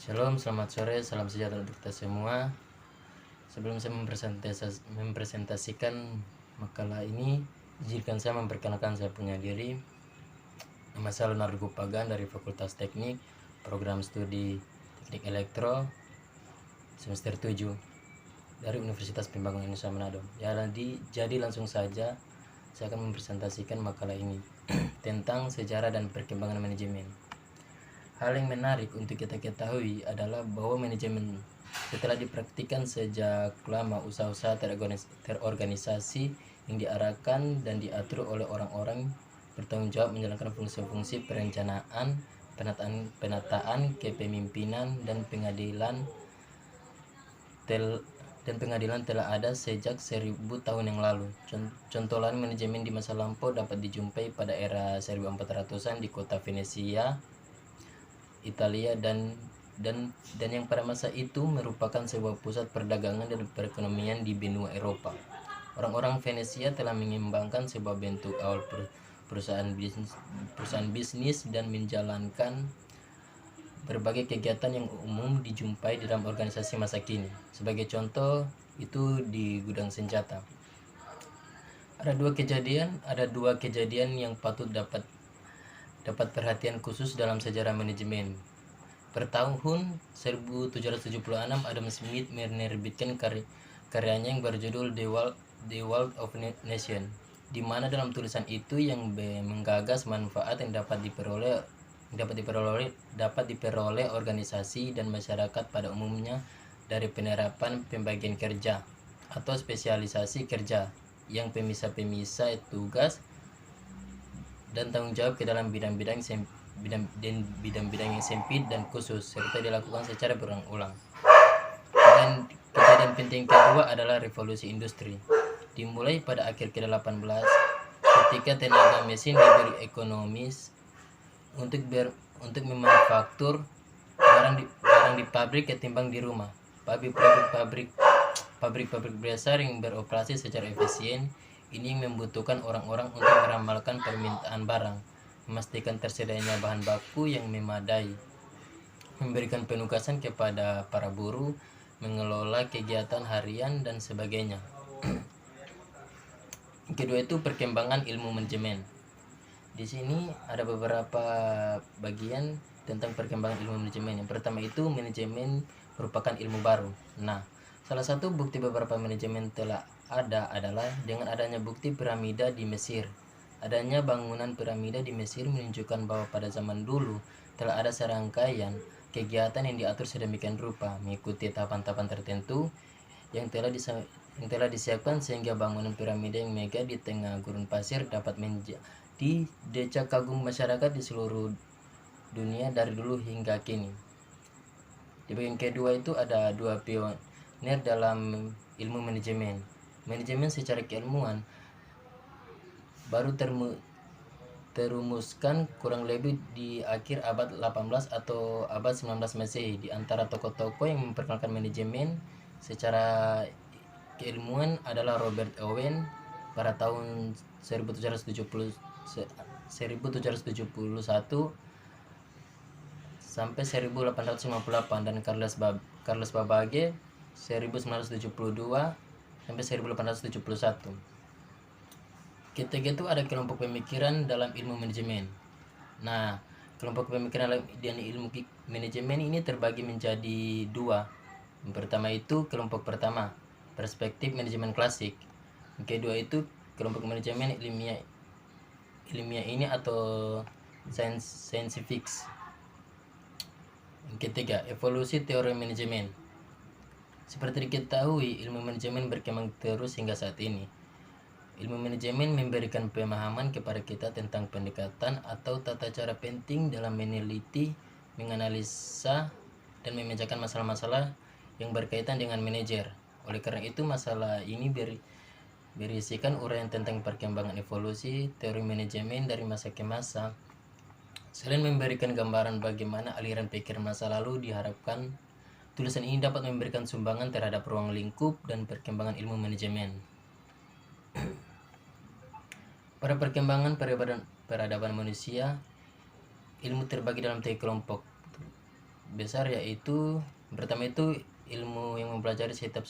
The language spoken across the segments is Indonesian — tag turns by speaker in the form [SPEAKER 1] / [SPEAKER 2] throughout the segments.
[SPEAKER 1] Shalom, selamat sore, salam sejahtera untuk kita semua. Sebelum saya mempresentasikan makalah ini, izinkan saya memperkenalkan saya punya diri. Nama saya Leonardo Gupagan dari Fakultas Teknik, Program Studi Teknik Elektro, semester 7 dari Universitas Pembangunan Indonesia Manado. Jadi langsung saja saya akan mempresentasikan makalah ini tentang sejarah dan perkembangan manajemen. Hal yang menarik untuk kita ketahui adalah bahwa manajemen telah dipraktikkan sejak lama usaha-usaha terorganisasi yang diarahkan dan diatur oleh orang-orang bertanggung jawab menjalankan fungsi-fungsi perencanaan, penataan, kepemimpinan, dan pengadilan telah ada sejak 1000 tahun yang lalu. Contoh lain manajemen di masa lampau dapat dijumpai pada era 1400-an di kota Venesia, Italia dan yang pada masa itu merupakan sebuah pusat perdagangan dan perekonomian di benua Eropa. Orang-orang Venesia telah mengembangkan sebuah bentuk awal perusahaan bisnis dan menjalankan berbagai kegiatan yang umum dijumpai di dalam organisasi masa kini. Sebagai contoh, itu di gudang senjata. Ada dua kejadian yang patut dapat perhatian khusus dalam sejarah manajemen. Per tahun 1776, Adam Smith menerbitkan karyanya yang berjudul The Wealth of Nation, di mana dalam tulisan itu yang menggagas manfaat yang dapat diperoleh organisasi dan masyarakat pada umumnya dari penerapan pembagian kerja atau spesialisasi kerja yang pemisah-pemisah tugas dan tanggung jawab ke dalam bidang-bidang yang sempit dan khusus serta dilakukan secara berulang-ulang. Dan kejadian penting kedua adalah revolusi industri, dimulai pada akhir ke-18 ketika tenaga mesin diberi ekonomis untuk memanufaktur barang di pabrik ketimbang di rumah. Pabrik besar yang beroperasi secara efisien ini yang membutuhkan orang-orang untuk meramalkan permintaan barang, memastikan tersedianya bahan baku yang memadai, memberikan penugasan kepada para buruh, mengelola kegiatan harian, dan sebagainya. Kedua itu perkembangan ilmu manajemen. Di sini ada beberapa bagian tentang perkembangan ilmu manajemen. Yang pertama itu manajemen merupakan ilmu baru. Nah, salah satu bukti beberapa manajemen telah ada adalah dengan adanya bukti piramida di Mesir. Adanya bangunan piramida di Mesir menunjukkan bahwa pada zaman dulu telah ada serangkaian kegiatan yang diatur sedemikian rupa mengikuti tahapan-tahapan tertentu yang telah disiapkan sehingga bangunan piramida yang megah di tengah gurun pasir dapat menjadi decak kagum masyarakat di seluruh dunia dari dulu hingga kini. Di bagian kedua itu ada dua pionir dalam ilmu manajemen. Manajemen secara keilmuan baru terumuskan kurang lebih di akhir abad 18 atau abad 19 Masehi. Di antara tokoh-tokoh yang memperkenalkan manajemen secara keilmuan adalah Robert Owen pada tahun 1771 sampai 1858 dan Carlos Babbage 1972 sampai 1871. Ketiga itu ada kelompok pemikiran dalam ilmu manajemen. Nah, kelompok pemikiran dalam ilmu manajemen ini terbagi menjadi dua. Yang pertama itu kelompok pertama, perspektif manajemen klasik. Yang kedua itu kelompok manajemen ilmiah ini atau scientific. Yang ketiga, evolusi teori manajemen. Seperti diketahui, ilmu manajemen berkembang terus hingga saat ini. Ilmu manajemen memberikan pemahaman kepada kita tentang pendekatan atau tata cara penting dalam meneliti, menganalisa, dan memecahkan masalah-masalah yang berkaitan dengan manajer. Oleh karena itu, masalah ini berisikan uraian tentang perkembangan evolusi teori manajemen dari masa ke masa. Selain memberikan gambaran bagaimana aliran pikiran masa lalu, diharapkan tulisan ini dapat memberikan sumbangan terhadap ruang lingkup dan perkembangan ilmu manajemen. Pada perkembangan peradaban manusia, ilmu terbagi dalam tiga kelompok. besar, yaitu pertama itu ilmu yang mempelajari setiap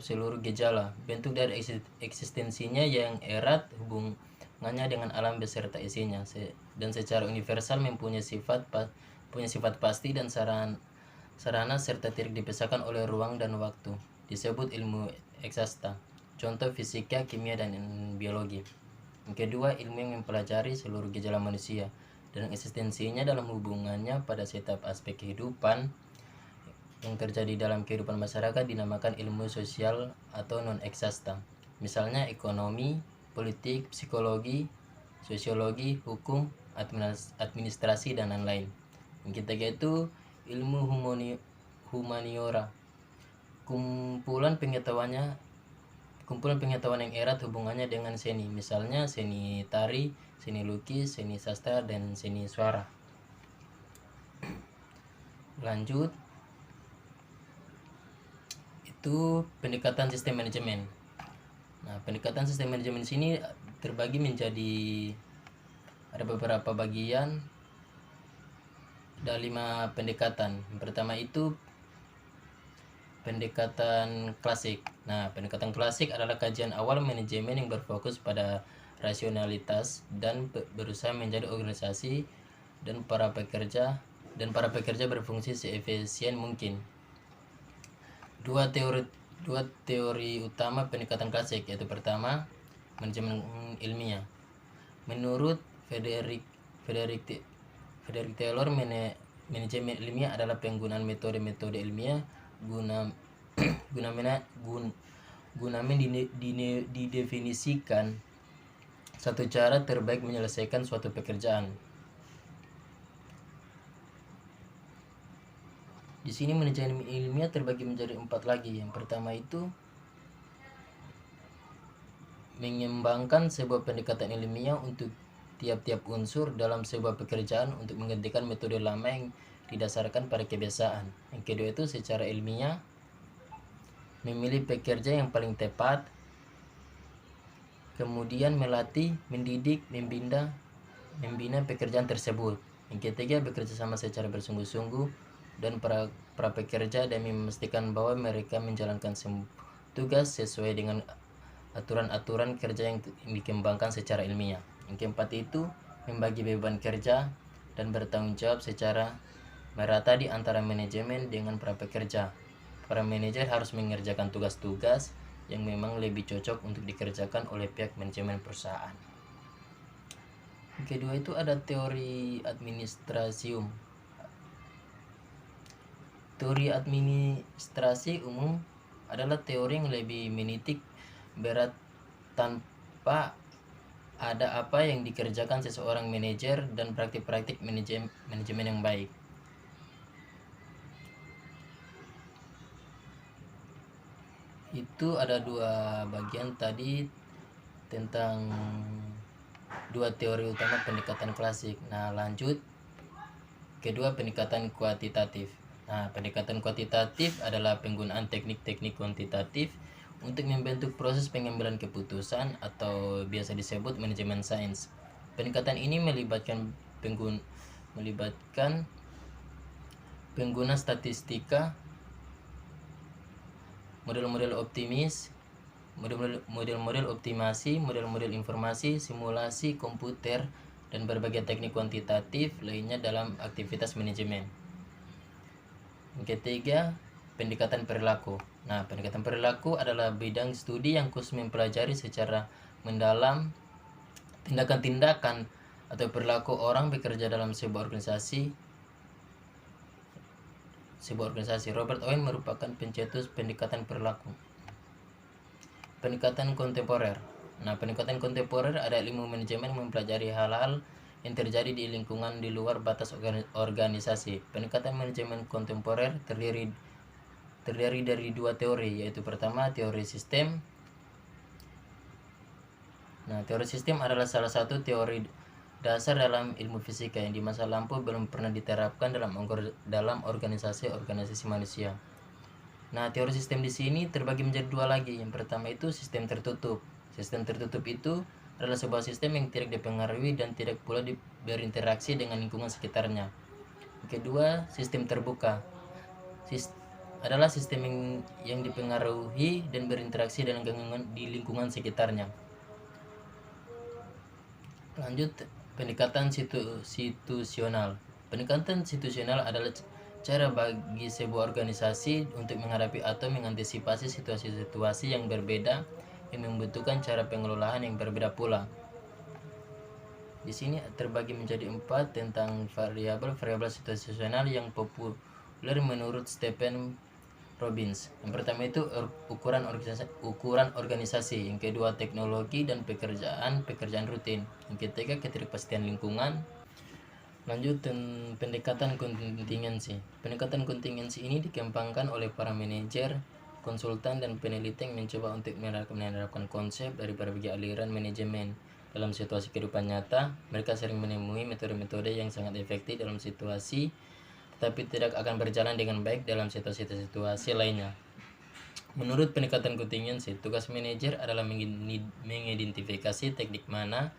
[SPEAKER 1] seluruh gejala, bentuk dari eksistensinya yang erat, hubungannya dengan alam beserta isinya, dan secara universal mempunyai sifat pasti dan sarana serta tidak dipisahkan oleh ruang dan waktu, disebut ilmu eksakta. Contoh fisika, kimia, dan biologi. Yang kedua, ilmu yang mempelajari seluruh gejala manusia dan eksistensinya dalam hubungannya pada setiap aspek kehidupan yang terjadi dalam kehidupan masyarakat dinamakan ilmu sosial atau non eksakta. Misalnya ekonomi, politik, psikologi, sosiologi, hukum, administrasi, dan lain-lain. Yang ketiga itu ilmu humaniora, kumpulan pengetahuan yang erat hubungannya dengan seni, misalnya seni tari, seni lukis, seni sastra, dan seni suara. Lanjut, itu pendekatan sistem manajemen. Nah, pendekatan sistem manajemen di sini terbagi menjadi ada beberapa bagian, ada 5 pendekatan. Yang pertama itu pendekatan klasik. Nah, pendekatan klasik adalah kajian awal manajemen yang berfokus pada rasionalitas dan berusaha menjadi organisasi dan para pekerja berfungsi seefisien mungkin. Dua teori utama pendekatan klasik, yaitu pertama, manajemen ilmiah. Menurut Frederick Taylor, manajemen ilmiah adalah penggunaan metode-metode ilmiah guna didefinisikan satu cara terbaik menyelesaikan suatu pekerjaan. Di sini manajemen ilmiah terbagi menjadi 4 lagi. Yang pertama itu mengembangkan sebuah pendekatan ilmiah untuk tiap-tiap unsur dalam sebuah pekerjaan untuk menggantikan metode lama yang didasarkan pada kebiasaan. Yang kedua itu secara ilmiah memilih pekerja yang paling tepat, kemudian melatih, mendidik, membina pekerjaan tersebut. Yang ketiga, bekerja sama secara bersungguh-sungguh dan para pekerja dan memastikan bahwa mereka menjalankan tugas sesuai dengan aturan-aturan kerja yang dikembangkan secara ilmiah. Yang keempat itu membagi beban kerja dan bertanggung jawab secara merata di antara manajemen dengan para pekerja. Para manajer harus mengerjakan tugas-tugas yang memang lebih cocok untuk dikerjakan oleh pihak manajemen perusahaan. Yang kedua itu ada teori administrasium. Teori administrasi umum adalah teori yang lebih menitik berat tanpa ada apa yang dikerjakan seseorang manajer dan praktik-praktik manajemen yang baik. Itu ada 2 bagian tadi tentang 2 teori utama pendekatan klasik. Nah, lanjut kedua, pendekatan kuantitatif. Nah, pendekatan kuantitatif adalah penggunaan teknik-teknik kuantitatif untuk membentuk proses pengambilan keputusan atau biasa disebut manajemen sains. Pendekatan ini melibatkan pengguna statistika, model-model optimasi, model-model informasi, simulasi komputer, dan berbagai teknik kuantitatif lainnya dalam aktivitas manajemen. Yang ketiga, pendekatan perilaku. Nah, pendekatan perilaku adalah bidang studi yang khusus mempelajari secara mendalam tindakan-tindakan atau perilaku orang bekerja dalam sebuah organisasi. Robert Owen merupakan pencetus pendekatan perilaku. Pendekatan kontemporer. Nah, pendekatan kontemporer adalah ilmu manajemen yang mempelajari hal-hal yang terjadi di lingkungan di luar batas organisasi. Pendekatan manajemen kontemporer terdiri dari 2 teori, yaitu pertama teori sistem. Nah, teori sistem adalah salah satu teori dasar dalam ilmu fisika yang di masa lampau belum pernah diterapkan dalam organisasi manusia. Nah, teori sistem di sini terbagi menjadi 2 lagi. Yang pertama itu sistem tertutup. Sistem tertutup itu adalah sebuah sistem yang tidak dipengaruhi dan tidak pula berinteraksi dengan lingkungan sekitarnya. Kedua, sistem terbuka. Adalah sistem yang dipengaruhi dan berinteraksi dengan lingkungan sekitarnya. Lanjut, pendekatan situasional. Pendekatan situasional adalah cara bagi sebuah organisasi untuk menghadapi atau mengantisipasi situasi-situasi yang berbeda yang membutuhkan cara pengelolaan yang berbeda pula. Di sini terbagi menjadi 4 tentang variabel situasional yang populer menurut Stephen Robbins. Yang pertama itu ukuran organisasi, yang kedua teknologi dan pekerjaan rutin, yang ketiga ketidakpastian lingkungan. Lanjut, pendekatan kontingensi. Pendekatan kontingensi ini dikembangkan oleh para manajer, konsultan dan peneliti yang mencoba untuk menerapkan konsep dari berbagai aliran manajemen dalam situasi kehidupan nyata. Mereka sering menemui metode-metode yang sangat efektif dalam situasi, tetapi tidak akan berjalan dengan baik dalam situasi lainnya. Menurut pendekatan kontingensi, tugas manajer adalah mengidentifikasi teknik mana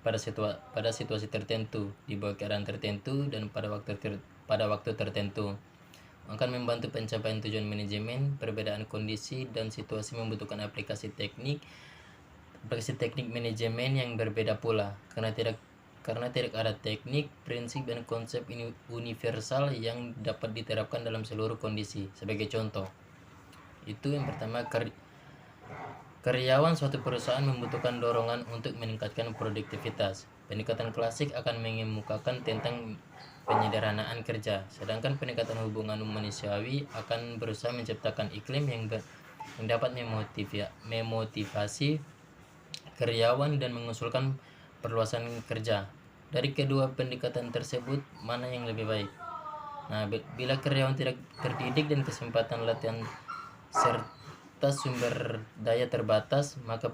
[SPEAKER 1] pada situasi tertentu, di bawah keadaan tertentu, dan pada waktu tertentu akan membantu pencapaian tujuan manajemen. Perbedaan kondisi dan situasi membutuhkan aplikasi teknik manajemen yang berbeda pula, karena tidak ada teknik, prinsip, dan konsep ini universal yang dapat diterapkan dalam seluruh kondisi. Sebagai contoh, itu yang pertama, karyawan suatu perusahaan membutuhkan dorongan untuk meningkatkan produktivitas. Pendekatan klasik akan mengemukakan tentang penyederhanaan kerja, sedangkan pendekatan hubungan manusiawi akan berusaha menciptakan iklim yang dapat memotivasi karyawan dan mengusulkan perluasan kerja. Dari kedua pendekatan tersebut, mana yang lebih baik? Nah, bila karyawan tidak terdidik dan kesempatan latihan serta sumber daya terbatas, maka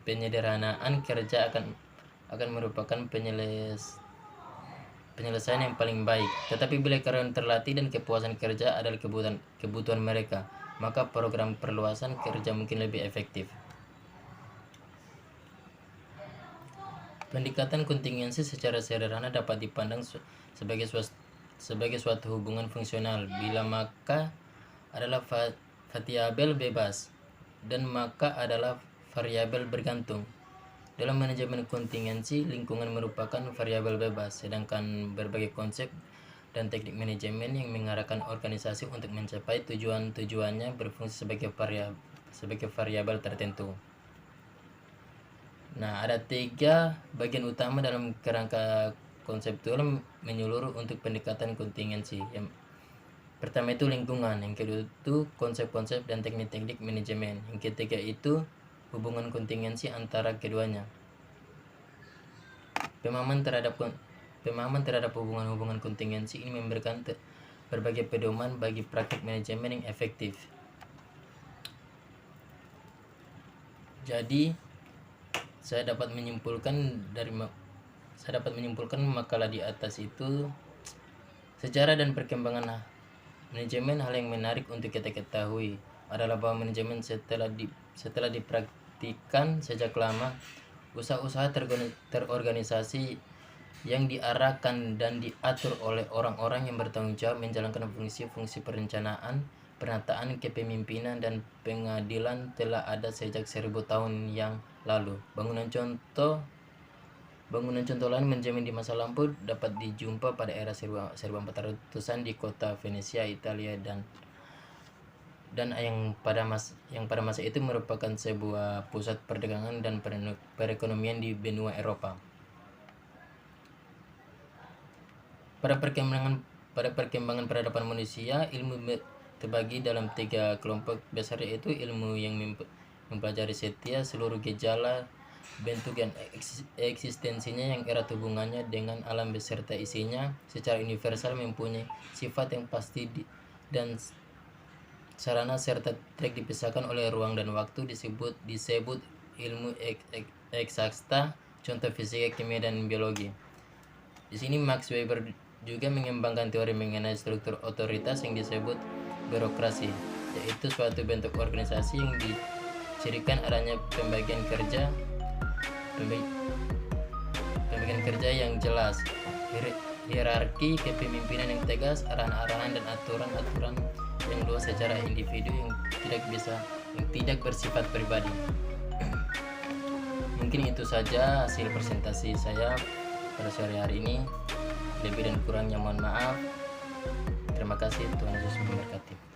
[SPEAKER 1] penyederhanaan kerja akan merupakan penyelesaian yang paling baik. Tetapi bila karyawan terlatih dan kepuasan kerja adalah kebutuhan mereka, maka program perluasan kerja mungkin lebih efektif. Pendekatan kontingensi secara sederhana dapat dipandang sebagai suatu hubungan fungsional bila maka adalah variabel bebas dan maka adalah variabel bergantung. Dalam manajemen kontingensi, lingkungan merupakan variabel bebas, sedangkan berbagai konsep dan teknik manajemen yang mengarahkan organisasi untuk mencapai tujuannya berfungsi sebagai variabel tertentu. Nah, ada 3 bagian utama dalam kerangka konseptual menyeluruh untuk pendekatan kontingensi. Yang pertama itu lingkungan, yang kedua itu konsep-konsep dan teknik-teknik manajemen, yang ketiga itu hubungan kontingensi antara keduanya. Pemahaman terhadap hubungan-hubungan kontingensi ini memberikan berbagai pedoman bagi praktik manajemen yang efektif. Jadi, saya dapat menyimpulkan makalah di atas itu, sejarah dan perkembangan manajemen. Hal yang menarik untuk kita ketahui adalah bahwa manajemen setelah dipraktikkan sejak lama, usaha-usaha terorganisasi yang diarahkan dan diatur oleh orang-orang yang bertanggung jawab menjalankan fungsi-fungsi perencanaan, penataan, kepemimpinan, dan pengadilan telah ada sejak 1000 tahun yang lalu. Bangunan contoh lain manajemen di masa lampau dapat dijumpa pada era 1400-an di kota Venesia, Italia, dan yang pada masa itu merupakan sebuah pusat perdagangan dan perekonomian di benua Eropa. Pada perkembangan peradaban manusia, ilmu terbagi dalam 3 kelompok besar, yaitu ilmu yang mempelajari setiap seluruh gejala, bentuk dan eksistensinya yang erat hubungannya dengan alam beserta isinya secara universal, mempunyai sifat yang pasti dan sarana serta tidak dipisahkan oleh ruang dan waktu, disebut ilmu eksakta, contoh fisika, kimia, dan biologi. Di sini Max Weber juga mengembangkan teori mengenai struktur otoritas yang disebut birokrasi, yaitu suatu bentuk organisasi yang dicirikan adanya pembagian kerja Pembi- Pembagian kerja yang jelas, hierarki kepemimpinan yang tegas, arahan-arahan dan aturan-aturan yang luas secara individu yang tidak bersifat pribadi. Mungkin itu saja hasil presentasi saya pada sore hari ini. Lebih dan kurangnya mohon maaf. Terima kasih, Tuhan Yesus memberkati.